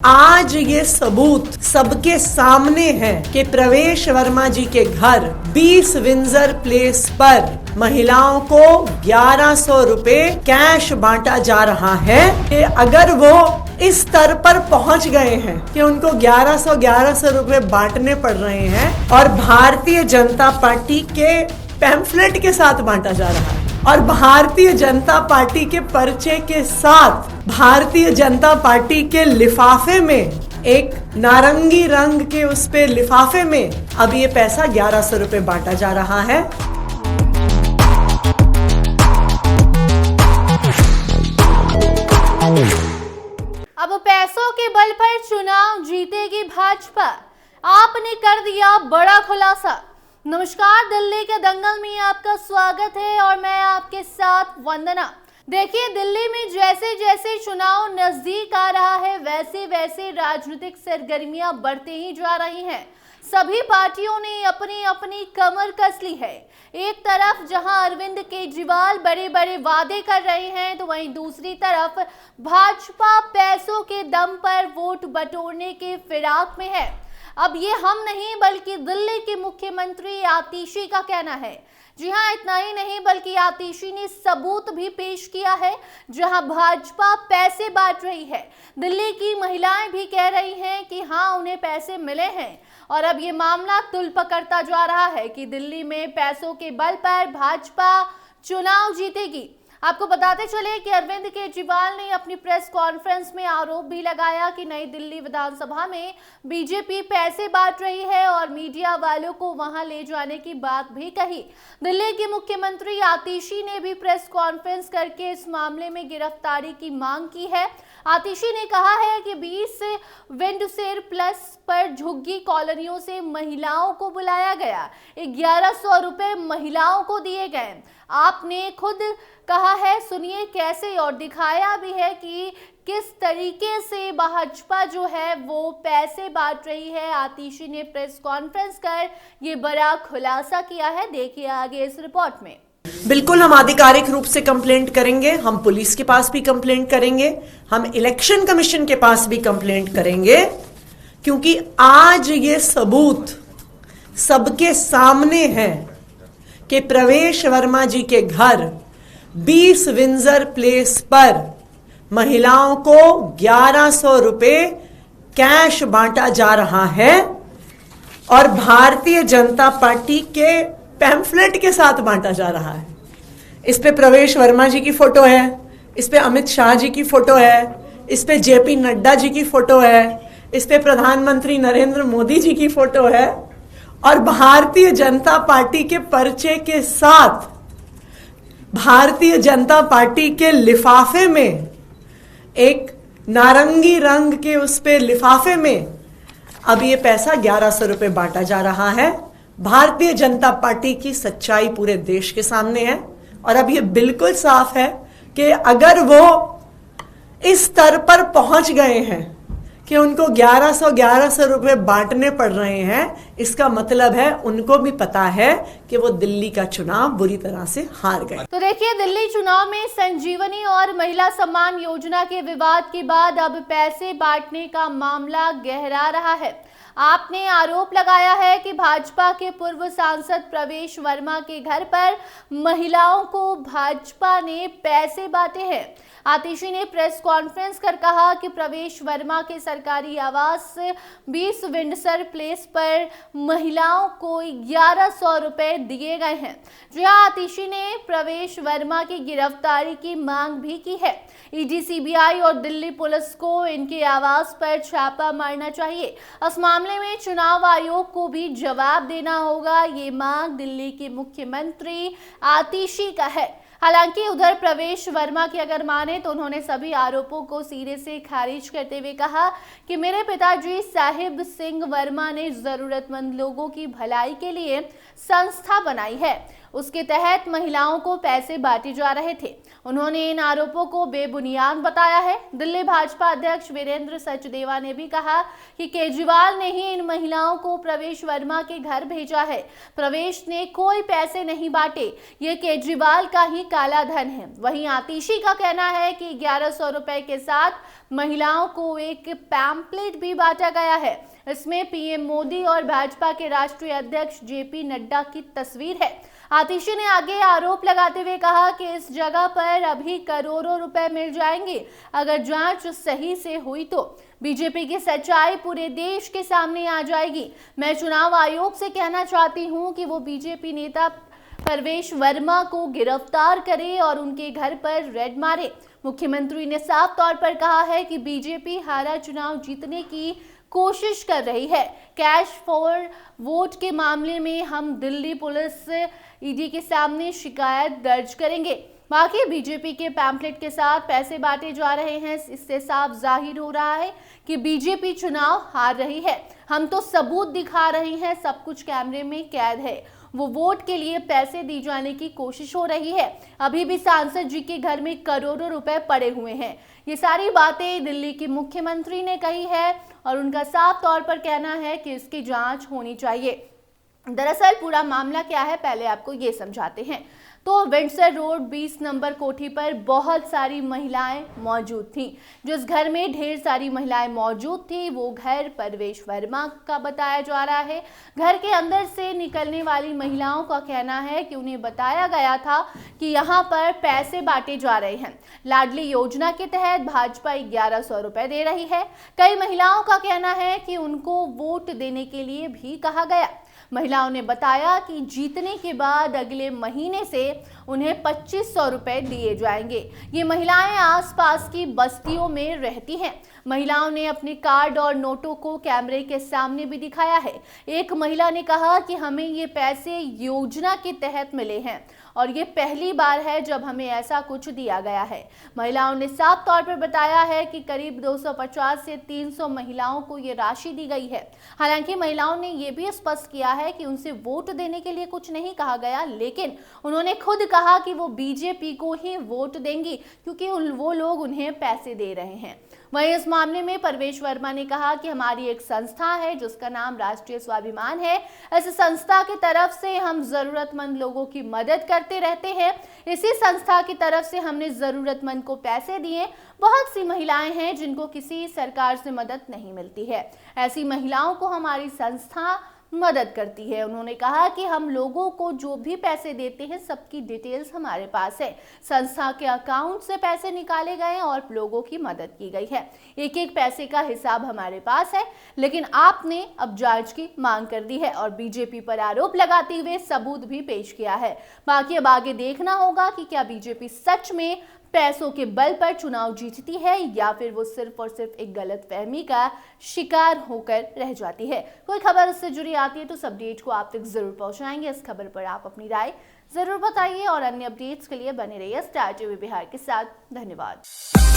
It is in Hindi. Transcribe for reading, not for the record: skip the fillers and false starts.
आज ये सबूत सबके सामने है कि प्रवेश वर्मा जी के घर 20 विंजर प्लेस पर महिलाओं को 1100 रुपए कैश बांटा जा रहा है। कि अगर वो इस स्तर पर पहुंच गए हैं कि उनको 1100 रुपए बांटने पड़ रहे हैं और भारतीय जनता पार्टी के पैम्फलेट के साथ बांटा जा रहा है और भारतीय जनता पार्टी के पर्चे के साथ भारतीय जनता पार्टी के लिफाफे में एक नारंगी रंग के उस पे लिफाफे में अब ये पैसा 1100 रुपए बांटा जा रहा है। अब पैसों के बल पर चुनाव जीतेगी भाजपा, आपने कर दिया बड़ा खुलासा। नमस्कार, दिल्ली के दंगल में आपका स्वागत है और मैं आपके साथ वंदना। देखिए, दिल्ली में जैसे जैसे चुनाव नजदीक आ रहा है वैसे वैसे राजनीतिक सरगर्मियां बढ़ते ही जा रही हैं। सभी पार्टियों ने अपनी अपनी कमर कस ली है। एक तरफ जहां अरविंद केजरीवाल बड़े बड़े वादे कर रहे हैं तो वहीं दूसरी तरफ भाजपा पैसों के दम पर वोट बटोरने के फिराक में है। अब ये हम नहीं बल्कि दिल्ली के मुख्यमंत्री आतिशी का कहना है। जी हाँ, इतना ही नहीं बल्कि आतिशी ने सबूत भी पेश किया है जहां भाजपा पैसे बांट रही है। दिल्ली की महिलाएं भी कह रही हैं कि हाँ, उन्हें पैसे मिले हैं और अब ये मामला तुल पकड़ता जा रहा है कि दिल्ली में पैसों के बल पर भाजपा चुनाव जीतेगी। आपको बताते चले कि अरविंद केजरीवाल ने अपनी प्रेस कॉन्फ्रेंस में आरोप भी लगाया कि नई दिल्ली विधानसभा में बीजेपी पैसे बांट रही है और मीडिया वालों को वहां ले जाने की बात भी कही। दिल्ली के मुख्यमंत्री आतिशी ने भी प्रेस कॉन्फ्रेंस करके इस मामले में गिरफ्तारी की मांग की है। आतिशी ने कहा है कि 20 विंडसेर प्लस पर झुग्गी कॉलोनियों से महिलाओं को बुलाया गया, 1100 रुपए महिलाओं को दिए गए। आपने खुद कहा है, सुनिए कैसे, और दिखाया भी है कि किस तरीके से भाजपा जो है वो पैसे बांट रही है। आतिशी ने प्रेस कॉन्फ्रेंस कर ये बड़ा खुलासा किया है। देखिए आगे इस रिपोर्ट में। बिल्कुल, हम आधिकारिक रूप से कंप्लेंट करेंगे, हम पुलिस के पास भी कंप्लेंट करेंगे, हम इलेक्शन कमीशन के पास भी कंप्लेंट करेंगे, क्योंकि आज ये सबूत सबके सामने है कि प्रवेश वर्मा जी के घर 20 विंजर प्लेस पर महिलाओं को 1100 रुपए कैश बांटा जा रहा है और भारतीय जनता पार्टी के पैम्फलेट के साथ बांटा जा रहा है। इस पे प्रवेश वर्मा जी की फोटो है, इस पे अमित शाह जी की फोटो है, इस पे जेपी नड्डा जी की फोटो है, इस पे प्रधानमंत्री नरेंद्र मोदी जी की फोटो है और भारतीय जनता पार्टी के पर्चे के साथ भारतीय जनता पार्टी के लिफाफे में एक नारंगी रंग के उस पे लिफाफे में अब ये पैसा 1100 रुपए बांटा जा रहा है। भारतीय जनता पार्टी की सच्चाई पूरे देश के सामने है और अब ये बिल्कुल साफ है कि अगर वो इस स्तर पर पहुंच गए हैं कि उनको 1100 रुपए बांटने पड़ रहे हैं, इसका मतलब है उनको भी पता है कि वो दिल्ली का चुनाव बुरी तरह से हार गए। तो देखिए, दिल्ली चुनाव में संजीवनी और महिला सम्मान योजना के विवाद के बाद अब पैसे बांटने का मामला गहरा रहा है। आपने आरोप लगाया है कि भाजपा के पूर्व सांसद प्रवेश वर्मा के घर पर महिलाओं को भाजपा ने पैसे बांटे हैं। आतिशी ने प्रेस कॉन्फ्रेंस कर कहा कि प्रवेश वर्मा के सरकारी आवास 20 विंडसर प्लेस पर महिलाओं को 1100 रुपए दिए गए हैं। जहां आतिशी ने प्रवेश वर्मा की गिरफ्तारी की मांग भी की है। ईडी, सीबीआई और दिल्ली पुलिस को इनके आवास पर छापा मारना चाहिए। इस मामले में चुनाव आयोग को भी जवाब देना होगा, ये मांग दिल्ली के मुख्यमंत्री आतिशी का है। हालांकि उधर प्रवेश वर्मा की अगर माने तो उन्होंने सभी आरोपों को सिरे से खारिज करते हुए कहा कि मेरे पिताजी साहिब सिंह वर्मा ने जरूरतमंद लोगों की भलाई के लिए संस्था बनाई है, उसके तहत महिलाओं को पैसे बांटे जा रहे थे। उन्होंने इन आरोपों को बेबुनियाद बताया है। दिल्ली भाजपा अध्यक्ष वीरेंद्र सचदेवा ने भी कहा कि केजरीवाल ने ही इन महिलाओं को प्रवेश वर्मा के घर भेजा है। प्रवेश ने कोई पैसे नहीं बांटे, ये केजरीवाल का ही काला धन है। वहीं आतिशी का कहना है कि 1100 रुपए के साथ महिलाओं को एक पैम्पलेट भी बांटा गया है। इसमें पीएम मोदी और भाजपा के राष्ट्रीय अध्यक्ष जेपी नड्डा की तस्वीर है। आतिशी ने आगे आरोप लगाते हुए कहा कि इस जगह पर अभी करोड़ों रुपए मिल जाएंगे अगर जांच सही से हुई तो। बीजेपी की सच्चाई पूरे देश के सामने आ जाएगी। मैं चुनाव आयोग से कहना चाहती हूं कि वो बीजेपी नेता परवेश वर्मा को गिरफ्तार करे और उनके घर पर रेड मारे। मुख्यमंत्री ने साफ तौर पर कहा है कि बीजेपी हारा चुनाव जीतने की कोशिश कर रही है। कैश फॉर वोट के मामले में हम दिल्ली पुलिस ईडी के सामने शिकायत दर्ज करेंगे। बाकी बीजेपी के पैम्पलेट के साथ पैसे बांटे जा रहे हैं, इससे साफ जाहिर हो रहा है कि बीजेपी चुनाव हार रही है। हम तो सबूत दिखा रहे हैं, सब कुछ कैमरे में कैद है। वो वोट के लिए पैसे दी जाने की कोशिश हो रही है। अभी भी सांसद जी के घर में करोड़ों रुपए पड़े हुए हैं। ये सारी बातें दिल्ली के मुख्यमंत्री ने कही है और उनका साफ तौर पर कहना है कि इसकी जांच होनी चाहिए। दरअसल पूरा मामला क्या है, पहले आपको ये समझाते हैं। तो विंडसर रोड 20 नंबर कोठी पर बहुत सारी महिलाएं मौजूद थीं। जिस घर में ढेर सारी महिलाएं मौजूद थी वो घर परवेश वर्मा का बताया जा रहा है। घर के अंदर से निकलने वाली महिलाओं का कहना है कि उन्हें बताया गया था कि यहाँ पर पैसे बांटे जा रहे हैं। लाडली योजना के तहत भाजपा 1100 रुपए दे रही है। कई महिलाओं का कहना है कि उनको वोट देने के लिए भी कहा गया। महिलाओं ने बताया कि जीतने के बाद अगले महीने से उन्हें 2500 रुपए दिए जाएंगे। ये महिलाएं आसपास की बस्तियों में रहती हैं। महिलाओं ने अपने कार्ड और नोटों को कैमरे के सामने भी दिखाया है। एक महिला ने कहा कि हमें ये पैसे योजना के तहत मिले हैं और ये पहली बार है जब हमें ऐसा कुछ दिया गया है। महिलाओं ने साफ तौर पर बताया है कि करीब 250 से 300 महिलाओं को ये राशि दी गई है। हालांकि महिलाओं ने ये भी स्पष्ट किया है कि उनसे वोट देने के लिए कुछ नहीं कहा गया, लेकिन उन्होंने खुद कहा कि वो बीजेपी को ही वोट देंगी क्योंकि वो लोग उन्हें पैसे दे रहे हैं। वहीं इस मामले में परवेश वर्मा ने कहा कि हमारी एक संस्था है जिसका नाम राष्ट्रीय स्वाभिमान है। इस संस्था की तरफ से हम जरूरतमंद लोगों की मदद करते रहते हैं। इसी संस्था की तरफ से हमने जरूरतमंद को पैसे दिए। बहुत सी महिलाएं हैं जिनको किसी सरकार से मदद नहीं मिलती है। ऐसी महिलाओं को हमारी संस्था मदद करती है। उन्होंने कहा कि हम लोगों को जो भी पैसे देते हैं सबकी डिटेल्स हमारे पास है। संस्था के अकाउंट से पैसे निकाले गए और लोगों की मदद की गई है। एक एक पैसे का हिसाब हमारे पास है, लेकिन आपने अब जांच की मांग कर दी है और बीजेपी पर आरोप लगाते हुए सबूत भी पेश किया है। बाकी अब आगे देखना होगा कि क्या बीजेपी सच में पैसों के बल पर चुनाव जीतती है या फिर वो सिर्फ और सिर्फ एक गलतफहमी का शिकार होकर रह जाती है। कोई खबर इससे जुड़ी आती है तो इस अपडेट को आप तक जरूर पहुंचाएंगे। इस खबर पर आप अपनी राय जरूर बताइए और अन्य अपडेट्स के लिए बने रहिए स्टार टीवी बिहार के साथ। धन्यवाद।